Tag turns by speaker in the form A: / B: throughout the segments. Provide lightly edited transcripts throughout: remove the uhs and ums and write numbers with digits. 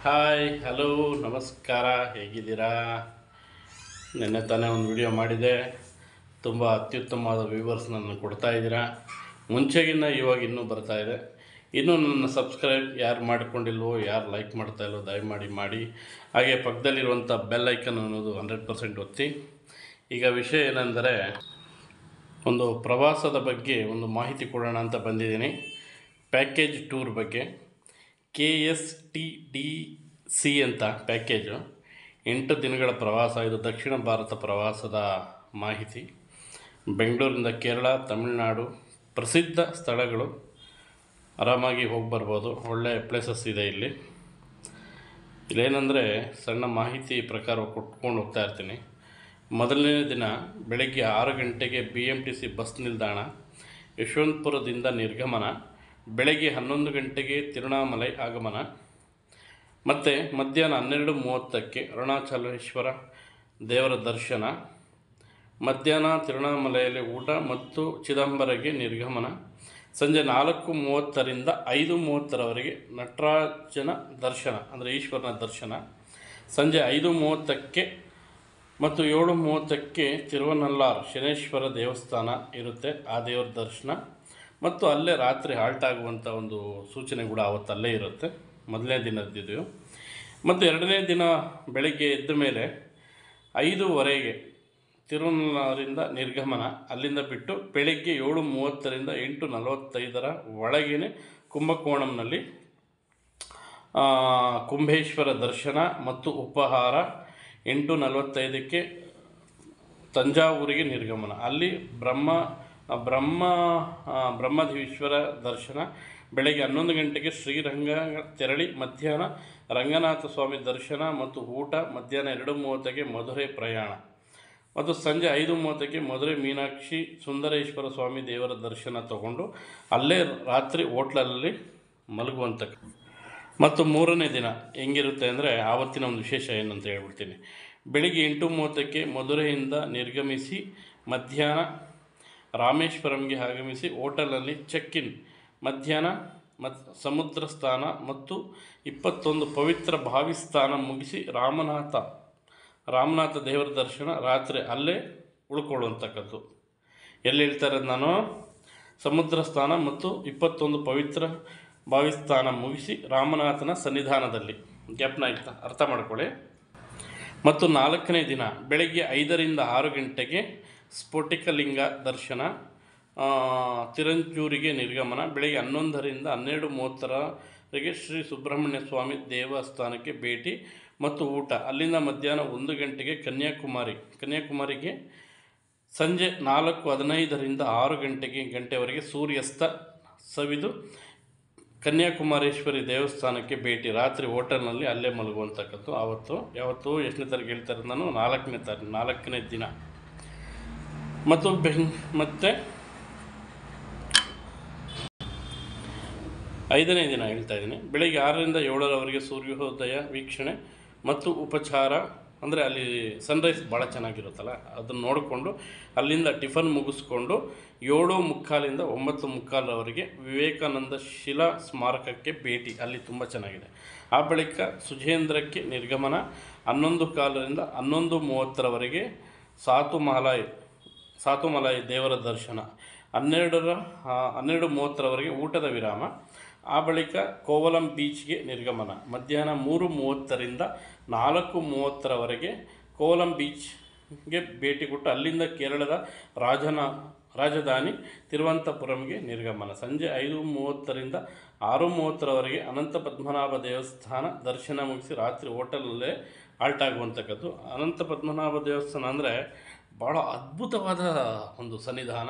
A: Hi hello ನಮಸ್ಕಾರ, ಹೇಗಿದ್ದೀರಾ? ನಿನ್ನೆ ತಾನೇ ಒಂದು ವಿಡಿಯೋ ಮಾಡಿದೆ. ತುಂಬ ಅತ್ಯುತ್ತಮವಾದ ವ್ಯೂವರ್ಸ್ ನನ್ನ ಕೊಡ್ತಾ ಇದ್ದೀರಾ. ಮುಂಚೆಗಿನ್ನ ಇವಾಗ ಇನ್ನೂ ಬರ್ತಾ ಇದೆ. ಇನ್ನೂ ನನ್ನ ಸಬ್ಸ್ಕ್ರೈಬ್ ಯಾರು ಮಾಡಿಕೊಂಡಿಲ್ವೋ, ಯಾರು ಲೈಕ್ ಮಾಡ್ತಾಯಿಲ್ವೋ ದಯಮಾಡಿ ಮಾಡಿ. ಹಾಗೆ ಪಕ್ಕದಲ್ಲಿರುವಂಥ ಬೆಲ್ ಐಕನ್ ಅನ್ನೋದು 100% ಒತ್ತಿ. ಈಗ ವಿಷಯ ಏನೆಂದರೆ, ಒಂದು ಪ್ರವಾಸದ ಬಗ್ಗೆ ಒಂದು ಮಾಹಿತಿ ಕೊಡೋಣ ಅಂತ ಬಂದಿದ್ದೀನಿ. ಪ್ಯಾಕೇಜ್ ಟೂರ್ ಬಗ್ಗೆ KSTDC ಅಂತ ಪ್ಯಾಕೇಜು 8 ದಿನಗಳ ಪ್ರವಾಸ. ಇದು ದಕ್ಷಿಣ ಭಾರತ ಪ್ರವಾಸದ ಮಾಹಿತಿ. ಬೆಂಗಳೂರಿಂದ ಕೇರಳ, ತಮಿಳುನಾಡು ಪ್ರಸಿದ್ಧ ಸ್ಥಳಗಳು ಆರಾಮಾಗಿ ಹೋಗಿ ಬರ್ಬೋದು. ಒಳ್ಳೆಯ ಪ್ಲೇಸಸ್ ಇದೆ ಇಲ್ಲಿ. ಇಲ್ಲೇನೆಂದರೆ, ಸಣ್ಣ ಮಾಹಿತಿ ಪ್ರಕಾರ ಕೊಟ್ಕೊಂಡು ಹೋಗ್ತಾ ಇರ್ತೀನಿ. ಮೊದಲನೇ ದಿನ ಬೆಳಗ್ಗೆ 6 ಗಂಟೆಗೆ BMTC ಬಸ್ ನಿಲ್ದಾಣ ಯಶವಂತಪುರದಿಂದ ನಿರ್ಗಮನ. ಬೆಳಗ್ಗೆ 11 ಗಂಟೆಗೆ ತಿರುವಣ್ಣಾಮಲೈ ಆಗಮನ. ಮತ್ತು ಮಧ್ಯಾಹ್ನ 12:30ಕ್ಕೆ ಅರುಣಾಚಲೇಶ್ವರ ದೇವರ ದರ್ಶನ. ಮಧ್ಯಾಹ್ನ ತಿರುವಣ್ಣಾಮಲೆಯಲ್ಲಿ ಊಟ ಮತ್ತು ಚಿದಂಬರಗೆ ನಿರ್ಗಮನ. ಸಂಜೆ 4:30ರಿಂದ 5:30ರವರೆಗೆ ನಟರಾಜನ ದರ್ಶನ, ಅಂದರೆ ಈಶ್ವರನ ದರ್ಶನ. ಸಂಜೆ 5:30ಕ್ಕೆ ಮತ್ತು 7:30ಕ್ಕೆ ತಿರುವನಲ್ಲಾರ್ ಶನೇಶ್ವರ ದೇವಸ್ಥಾನ ಇರುತ್ತೆ, ಆ ದೇವರ ದರ್ಶನ. ಮತ್ತು ಅಲ್ಲೇ ರಾತ್ರಿ ಹಾಲ್ಟ್ ಆಗುವಂಥ ಒಂದು ಸೂಚನೆ ಕೂಡ ಅವತ್ತಲ್ಲೇ ಇರುತ್ತೆ. ಮೊದಲನೇ ದಿನದ್ದು. ಮತ್ತು ಎರಡನೇ ದಿನ ಬೆಳಗ್ಗೆ ಎದ್ದ ಮೇಲೆ 5:15ಗೆ ತಿರುವನಲ್ಲಾರಿಂದ ನಿರ್ಗಮನ. ಅಲ್ಲಿಂದ ಬಿಟ್ಟು ಬೆಳಗ್ಗೆ 7:30ರಿಂದ 8:45 ಒಳಗೇ ಕುಂಭಕೋಣಂನಲ್ಲಿ ಕುಂಭೇಶ್ವರ ದರ್ಶನ ಮತ್ತು ಉಪಹಾರ. 8:45ಕ್ಕೆ ತಂಜಾವೂರಿಗೆ ನಿರ್ಗಮನ. ಅಲ್ಲಿ ಬ್ರಹ್ಮದೇವೀಶ್ವರ ದರ್ಶನ. ಬೆಳಗ್ಗೆ 11 ಗಂಟೆಗೆ ಶ್ರೀರಂಗ ತೆರಳಿ ಮಧ್ಯಾಹ್ನ ರಂಗನಾಥ ಸ್ವಾಮಿ ದರ್ಶನ ಮತ್ತು ಊಟ. ಮಧ್ಯಾಹ್ನ 2:30ಕ್ಕೆ ಮಧುರೆ ಪ್ರಯಾಣ. ಮತ್ತು ಸಂಜೆ 5:30ಕ್ಕೆ ಮಧುರೆ ಮೀನಾಕ್ಷಿ ಸುಂದರೇಶ್ವರ ಸ್ವಾಮಿ ದೇವರ ದರ್ಶನ ತಗೊಂಡು ಅಲ್ಲೇ ರಾತ್ರಿ ಹೋಟ್ಲಲ್ಲಿ ಮಲಗುವಂಥ. ಮತ್ತು ಮೂರನೇ ದಿನ ಹೆಂಗಿರುತ್ತೆ ಅಂದರೆ, ಆವತ್ತಿನ ಒಂದು ವಿಶೇಷ ಏನಂತ ಹೇಳ್ಬಿಡ್ತೀನಿ. ಬೆಳಿಗ್ಗೆ 8:30ಕ್ಕೆ ಮಧುರೆಯಿಂದ ನಿರ್ಗಮಿಸಿ ಮಧ್ಯಾಹ್ನ ರಾಮೇಶ್ವರಂಗೆ ಆಗಮಿಸಿ ಹೋಟೆಲಲ್ಲಿ ಚೆಕ್ ಇನ್. ಮಧ್ಯಾಹ್ನ ಸಮುದ್ರ ಸ್ನಾನ ಮತ್ತು 21 ಪವಿತ್ರ ಬಾವಿ ಸ್ನಾನ ಮುಗಿಸಿ ರಾಮನಾಥ ದೇವರ ದರ್ಶನ. ರಾತ್ರಿ ಅಲ್ಲೇ ಉಳ್ಕೊಳ್ಳುವಂಥಕ್ಕದ್ದು. ಎಲ್ಲಿ ಹೇಳ್ತಾರೆ ನಾನು? ಸಮುದ್ರ ಸ್ನಾನ ಮತ್ತು 21 ಪವಿತ್ರ ಬಾವಿ ಸ್ನಾನ ಮುಗಿಸಿ ರಾಮನಾಥನ ಸನ್ನಿಧಾನದಲ್ಲಿ. ಜ್ಞಾಪನ ಆಯ್ತಾ? ಅರ್ಥ ಮಾಡ್ಕೊಳ್ಳಿ. ಮತ್ತು 4ನೇ ದಿನ ಬೆಳಗ್ಗೆ 5ರಿಂದ 6 ಗಂಟೆಗೆ ಸ್ಫಟಿಕಲಿಂಗ ದರ್ಶನ. ತಿರಂಚೂರಿಗೆ ನಿರ್ಗಮನ. ಬೆಳಗ್ಗೆ 11ರಿಂದ 12:30ರವರೆಗೆ ಶ್ರೀ ಸುಬ್ರಹ್ಮಣ್ಯ ಸ್ವಾಮಿ ದೇವಸ್ಥಾನಕ್ಕೆ ಭೇಟಿ ಮತ್ತು ಊಟ. ಅಲ್ಲಿಂದ ಮಧ್ಯಾಹ್ನ 1 ಗಂಟೆಗೆ ಕನ್ಯಾಕುಮಾರಿಗೆ. ಸಂಜೆ 4:15ರಿಂದ 6 ಗಂಟೆವರೆಗೆ ಸೂರ್ಯಾಸ್ತ ಸವಿದು ಕನ್ಯಾಕುಮಾರೇಶ್ವರಿ ದೇವಸ್ಥಾನಕ್ಕೆ ಭೇಟಿ. ರಾತ್ರಿ ಹೋಟೆಲ್ನಲ್ಲಿ ಅಲ್ಲೇ ಮಲಗುವಂಥಕ್ಕದ್ದು. ಯಾವತ್ತು ಎಷ್ಟನೇ ತಾರೀಕು ಹೇಳ್ತಾರೆ ನಾನು? 4ನೇ ದಿನ. ಮತ್ತು ಮತ್ತೆ 5ನೇ ದಿನ ಹೇಳ್ತಾ ಇದ್ದೀನಿ. ಬೆಳಗ್ಗೆ 6ರಿಂದ 7ರವರೆಗೆ ಸೂರ್ಯೋದಯ ವೀಕ್ಷಣೆ ಮತ್ತು ಉಪಚಾರ. ಅಂದರೆ ಅಲ್ಲಿ ಸನ್ರೈಸ್ ಭಾಳ ಚೆನ್ನಾಗಿರುತ್ತಲ್ಲ, ಅದನ್ನು ನೋಡಿಕೊಂಡು ಅಲ್ಲಿಂದ ಟಿಫನ್ ಮುಗಿಸ್ಕೊಂಡು 7:45ರಿಂದ 9:45ರವರೆಗೆ ವಿವೇಕಾನಂದ ಶಿಲಾ ಸ್ಮಾರಕಕ್ಕೆ ಭೇಟಿ. ಅಲ್ಲಿ ತುಂಬ ಚೆನ್ನಾಗಿದೆ. ಆ ಬಳಿಕ ಸುಜೇಂದ್ರಕ್ಕೆ ನಿರ್ಗಮನ. 11:15ರಿಂದ 11:30ರವರೆಗೆ ಸಾತುಮಲೈ ದೇವರ ದರ್ಶನ. 12:30ರವರೆಗೆ ಊಟದ ವಿರಾಮ. ಆ ಬಳಿಕ ಕೋವಲಂ ಬೀಚ್ಗೆ ನಿರ್ಗಮನ. ಮಧ್ಯಾಹ್ನ 3:30ರಿಂದ 4:30ರವರೆಗೆ ಕೋವಲಂ ಬೀಚ್ಗೆ ಭೇಟಿ ಕೊಟ್ಟು ಅಲ್ಲಿಂದ ಕೇರಳದ ರಾಜಧಾನಿ ತಿರುವನಂತಪುರಂಗೆ ನಿರ್ಗಮನ. ಸಂಜೆ 5:30ರಿಂದ 6:30ರವರೆಗೆ ಅನಂತ ಪದ್ಮನಾಭ ದೇವಸ್ಥಾನ ದರ್ಶನ ಮುಗಿಸಿ ರಾತ್ರಿ ಹೋಟೆಲಲ್ಲೇ ಹಾಲ್ಟ್ ಆಗುವಂಥಕ್ಕದ್ದು. ಅನಂತ ಪದ್ಮನಾಭ ದೇವಸ್ಥಾನ ಅಂದರೆ ಭಾಳ ಅದ್ಭುತವಾದ ಒಂದು ಸನ್ನಿಧಾನ.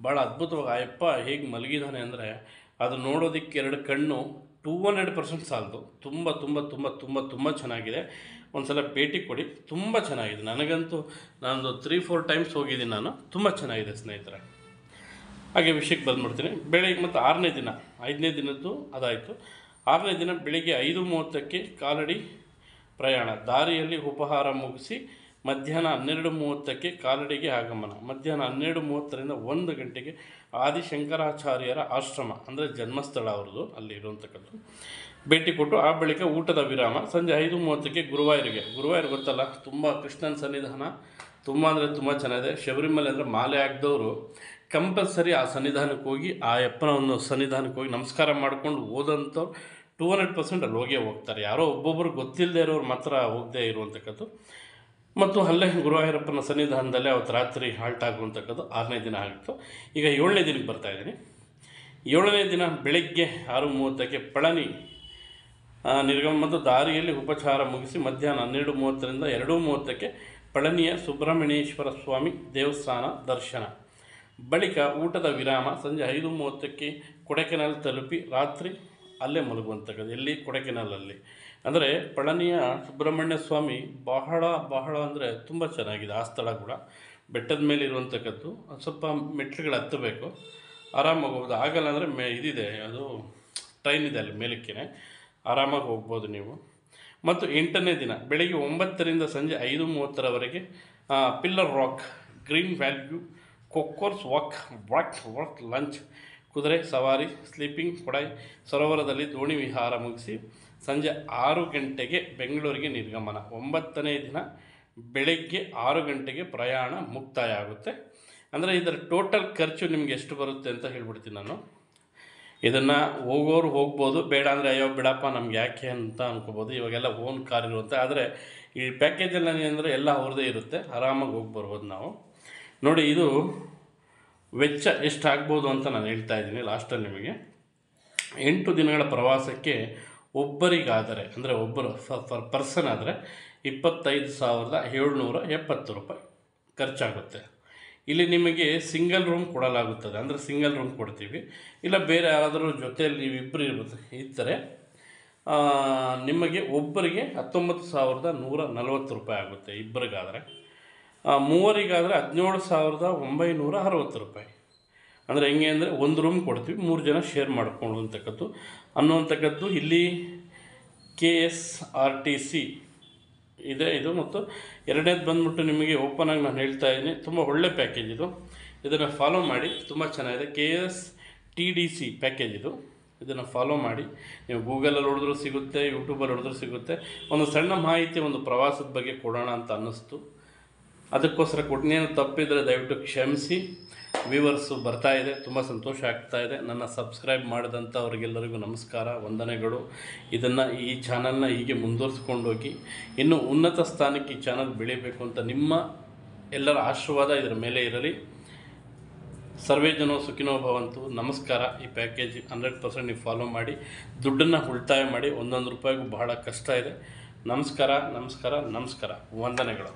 A: ಭಾಳ ಅದ್ಭುತವಾಗಿ ಅಯ್ಯಪ್ಪ ಹೇಗೆ ಮಲಗಿದ್ದಾನೆ ಅಂದರೆ, ಅದು ನೋಡೋದಕ್ಕೆ 2 ಕಣ್ಣು 200% ಸಾಲದು. ತುಂಬ ತುಂಬ ತುಂಬ ತುಂಬ ತುಂಬ ಚೆನ್ನಾಗಿದೆ. ಒಂದು ಸಲ ಭೇಟಿ ಕೊಡಿ, ತುಂಬ ಚೆನ್ನಾಗಿದೆ. ನನಗಂತೂ ನಾನೊಂದು 3-4 ಟೈಮ್ಸ್ ಹೋಗಿದ್ದೀನಿ ನಾನು. ತುಂಬ ಚೆನ್ನಾಗಿದೆ ಸ್ನೇಹಿತರೆ. ಹಾಗೆ ವಿಷಯಕ್ಕೆ ಬಂದುಬಿಡ್ತೀನಿ. ಬೆಳಗ್ಗೆ ಮತ್ತು 6ನೇ ದಿನ, 5ನೇ ದಿನದ್ದು ಅದಾಯಿತು. 6ನೇ ದಿನ ಬೆಳಿಗ್ಗೆ 5:30ಕ್ಕೆ ಕಾಲಡಿ ಪ್ರಯಾಣ. ದಾರಿಯಲ್ಲಿ ಉಪಹಾರ ಮುಗಿಸಿ ಮಧ್ಯಾಹ್ನ 12:30ಕ್ಕೆ ಕಾಲಡಿಗೆ ಆಗಮನ. ಮಧ್ಯಾಹ್ನ 12:30ರಿಂದ 1 ಗಂಟೆಗೆ ಆದಿಶಂಕರಾಚಾರ್ಯರ ಆಶ್ರಮ, ಅಂದರೆ ಜನ್ಮಸ್ಥಳ ಅವ್ರದ್ದು, ಅಲ್ಲಿ ಇರುವಂಥಕ್ಕದ್ದು. ಭೇಟಿ ಕೊಟ್ಟು ಆ ಬಳಿಕ ಊಟದ ವಿರಾಮ ಸಂಜೆ 5:30ಕ್ಕೆ ಗುರುವಾಯೂರು ಗೊತ್ತಲ್ಲ, ತುಂಬ ಕೃಷ್ಣನ ಸನ್ನಿಧಾನ ತುಂಬ ಅಂದರೆ ತುಂಬ ಚೆನ್ನಾಗಿದೆ. ಶಬರಿಮಲೆ ಅಂದರೆ ಮಾಲೆ ಹಾಕಿದವರು ಕಂಪಲ್ಸರಿ ಆ ಸನ್ನಿಧಾನಕ್ಕೆ ಹೋಗಿ ಆ ಯಪ್ಪನ ಒಂದು ಸನ್ನಿಧಾನಕ್ಕೆ ಹೋಗಿ ನಮಸ್ಕಾರ ಮಾಡ್ಕೊಂಡು ಹೋದಂಥವ್ರು 200% ಅಲ್ಲಿ ಹೋಗೇ ಹೋಗ್ತಾರೆ. ಯಾರೋ ಒಬ್ಬೊಬ್ಬರು ಗೊತ್ತಿಲ್ಲದೆ ಇರೋರು ಮಾತ್ರ ಹೋಗದೇ ಇರುವಂಥಕ್ಕದ್ದು. ಮತ್ತು ಅಲ್ಲೇ ಗುರುವಾಯೂರಪ್ಪನ ಸನ್ನಿಧಾನದಲ್ಲೇ ಅವತ್ತು ರಾತ್ರಿ ಹಾಲ್ಟ್ ಆಗುವಂಥಕ್ಕದ್ದು 6ನೇ ದಿನ ಆಗಿತ್ತು. ಈಗ 7ನೇ ದಿನಕ್ಕೆ ಬರ್ತಾಯಿದ್ದೀನಿ. 7ನೇ ದಿನ ಬೆಳಗ್ಗೆ 6:30ಕ್ಕೆ ಪಳನಿ ನಿರ್ಗಮ ಮತ್ತು ದಾರಿಯಲ್ಲಿ ಉಪಚಾರ ಮುಗಿಸಿ ಮಧ್ಯಾಹ್ನ 12:30ರಿಂದ 2:30ಕ್ಕೆ ಪಳನಿಯ ಸುಬ್ರಹ್ಮಣ್ಯೇಶ್ವರ ಸ್ವಾಮಿ ದೇವಸ್ಥಾನ ದರ್ಶನ. ಬಳಿಕ ಊಟದ ವಿರಾಮ ಸಂಜೆ 5:30ಕ್ಕೆ ಕೊಡೆಕೆನಾಲ್ ತಲುಪಿ ರಾತ್ರಿ ಅಲ್ಲೇ ಮಲಗುವಂಥದ್ದು. ಎಲ್ಲಿ? ಕೊಡೆಕೆನಾಲಲ್ಲಿ. ಅಂದರೆ ಪಳನಿಯ ಸುಬ್ರಹ್ಮಣ್ಯ ಸ್ವಾಮಿ ಬಹಳ ಅಂದರೆ ತುಂಬ ಚೆನ್ನಾಗಿದೆ. ಆ ಸ್ಥಳ ಕೂಡ ಬೆಟ್ಟದ ಮೇಲೆ ಇರುವಂಥಕ್ಕದ್ದು. ಸ್ವಲ್ಪ ಮೆಟ್ಲುಗಳು ಹತ್ತಬೇಕು, ಆರಾಮಾಗಿ ಹೋಗ್ಬೋದು. ಆಗಲ್ಲ ಅಂದರೆ ಇದಿದೆ, ಅದು ಟ್ರೈನ್ ಇದೆ ಅಲ್ಲಿ ಮೇಲಕ್ಕೇ, ಆರಾಮಾಗಿ ಹೋಗ್ಬೋದು ನೀವು. ಮತ್ತು 8ನೇ ದಿನ ಬೆಳಗ್ಗೆ 9ರಿಂದ ಸಂಜೆ 5:30ರವರೆಗೆ pillar rock, green valley, Coaker's walk lunch, ಕುದುರೆ ಸವಾರಿ, ಸ್ಲೀಪಿಂಗ್ ಕೊಡಾಯಿ, ಸರೋವರದಲ್ಲಿ ದೋಣಿ ವಿಹಾರ ಮುಗಿಸಿ ಸಂಜೆ 6 ಗಂಟೆಗೆ ಬೆಂಗಳೂರಿಗೆ ನಿರ್ಗಮನ. 9ನೇ ದಿನ ಬೆಳಗ್ಗೆ 6 ಗಂಟೆಗೆ ಪ್ರಯಾಣ ಮುಕ್ತಾಯ ಆಗುತ್ತೆ. ಅಂದರೆ ಇದರ ಟೋಟಲ್ ಖರ್ಚು ನಿಮಗೆ ಎಷ್ಟು ಬರುತ್ತೆ ಅಂತ ಹೇಳ್ಬಿಡ್ತೀನಿ ನಾನು. ಇದನ್ನು ಹೋಗೋರು ಹೋಗ್ಬೋದು, ಬೇಡ ಅಂದರೆ ಅಯ್ಯೋ ಬಿಡಪ್ಪ ನಮ್ಗೆ ಯಾಕೆ ಅಂತ ಅನ್ಕೋಬೋದು. ಇವಾಗೆಲ್ಲ ಓನ್ ಕಾರ್ ಇರುತ್ತೆ. ಆದರೆ ಈ ಪ್ಯಾಕೇಜಲ್ಲಿ ಅಂದರೆ ಎಲ್ಲ ಅವ್ರದ್ದೇ ಇರುತ್ತೆ, ಆರಾಮಾಗಿ ಹೋಗಿ ಬರ್ಬೋದು ನಾವು. ನೋಡಿ, ಇದು ವೆಚ್ಚ ಎಷ್ಟಾಗ್ಬೋದು ಅಂತ ನಾನು ಹೇಳ್ತಾ ಇದ್ದೀನಿ ಲಾಸ್ಟಲ್ಲಿ ನಿಮಗೆ. 8 ದಿನಗಳ ಪ್ರವಾಸಕ್ಕೆ ಒಬ್ಬರಿಗಾದರೆ, ಅಂದರೆ ಒಬ್ಬರು ಫರ್ ಪರ್ಸನ್ ಆದರೆ 25,770 ರೂಪಾಯಿ ಖರ್ಚಾಗುತ್ತೆ. ಇಲ್ಲಿ ನಿಮಗೆ ಸಿಂಗಲ್ ರೂಮ್ ಕೊಡಲಾಗುತ್ತದೆ, ಅಂದರೆ ಸಿಂಗಲ್ ರೂಮ್ ಕೊಡ್ತೀವಿ. ಇಲ್ಲ ಬೇರೆ ಯಾರಾದರೂ ಜೊತೆಯಲ್ಲಿ ನೀವಿಬ್ಬರು ಇದ್ದರೆ ನಿಮಗೆ ಒಬ್ಬರಿಗೆ 19,140 ರೂಪಾಯಿ ಆಗುತ್ತೆ ಇಬ್ಬರಿಗಾದರೆ. ಮೂವರಿಗಾದರೆ 17,960 ರೂಪಾಯಿ. ಅಂದರೆ ಹೆಂಗೆ ಅಂದರೆ ಒಂದು ರೂಮ್ ಕೊಡ್ತೀವಿ, 3 ಜನ ಶೇರ್ ಮಾಡ್ಕೊಳ್ಳುವಂಥಕ್ಕದ್ದು ಅನ್ನುವಂಥಕ್ಕದ್ದು ಇಲ್ಲಿ KSRTC ಇದೆ ಇದು. ಮತ್ತು ಎರಡನೇದು ಬಂದ್ಬಿಟ್ಟು ನಿಮಗೆ ಓಪನಾಗಿ ನಾನು ಹೇಳ್ತಾ ಇದ್ದೀನಿ, ತುಂಬ ಒಳ್ಳೆ ಪ್ಯಾಕೇಜ್ ಇದು. ಇದನ್ನು ಫಾಲೋ ಮಾಡಿ, ತುಂಬ ಚೆನ್ನಾಗಿದೆ. KSTDC ಪ್ಯಾಕೇಜ್ ಇದು. ಇದನ್ನು ಫಾಲೋ ಮಾಡಿ. ನೀವು ಗೂಗಲಲ್ಲಿ ಹೊಡೆದ್ರೂ ಸಿಗುತ್ತೆ, ಯೂಟ್ಯೂಬಲ್ಲಿ ಹೊಡೆದ್ರೂ ಸಿಗುತ್ತೆ. ಒಂದು ಸಣ್ಣ ಮಾಹಿತಿ ಒಂದು ಪ್ರವಾಸದ ಬಗ್ಗೆ ಕೊಡೋಣ ಅಂತ ಅನ್ನಿಸ್ತು, ಅದಕ್ಕೋಸ್ಕರ ಕೊಟ್ಟನೇನು ತಪ್ಪಿದರೆ ದಯವಿಟ್ಟು ಕ್ಷಮಿಸಿ. ವ್ಯೂವರ್ಸು ಬರ್ತಾಯಿದೆ, ತುಂಬ ಸಂತೋಷ ಆಗ್ತಾಯಿದೆ. ನನ್ನ ಸಬ್ಸ್ಕ್ರೈಬ್ ಮಾಡಿದಂಥವ್ರಿಗೆಲ್ಲರಿಗೂ ನಮಸ್ಕಾರ, ವಂದನೆಗಳು. ಈ ಚಾನಲ್ನ ಹೀಗೆ ಮುಂದುವರಿಸ್ಕೊಂಡೋಗಿ ಇನ್ನೂ ಉನ್ನತ ಸ್ಥಾನಕ್ಕೆ ಈ ಚಾನಲ್ ಬೆಳೀಬೇಕು ಅಂತ ನಿಮ್ಮ ಎಲ್ಲರ ಆಶೀರ್ವಾದ ಇದರ ಮೇಲೆ ಇರಲಿ. ಸರ್ವೇ ಜನೋ ಸುಖಿನೋ ಭವಂತು. ನಮಸ್ಕಾರ. ಈ ಪ್ಯಾಕೇಜ್ 100% ನೀವು ಫಾಲೋ ಮಾಡಿ, ದುಡ್ಡನ್ನು ಉಳಿತಾಯ ಮಾಡಿ. 1 ರೂಪಾಯಿಗೂ ಬಹಳ ಕಷ್ಟ ಇದೆ. ನಮಸ್ಕಾರ. ವಂದನೆಗಳು.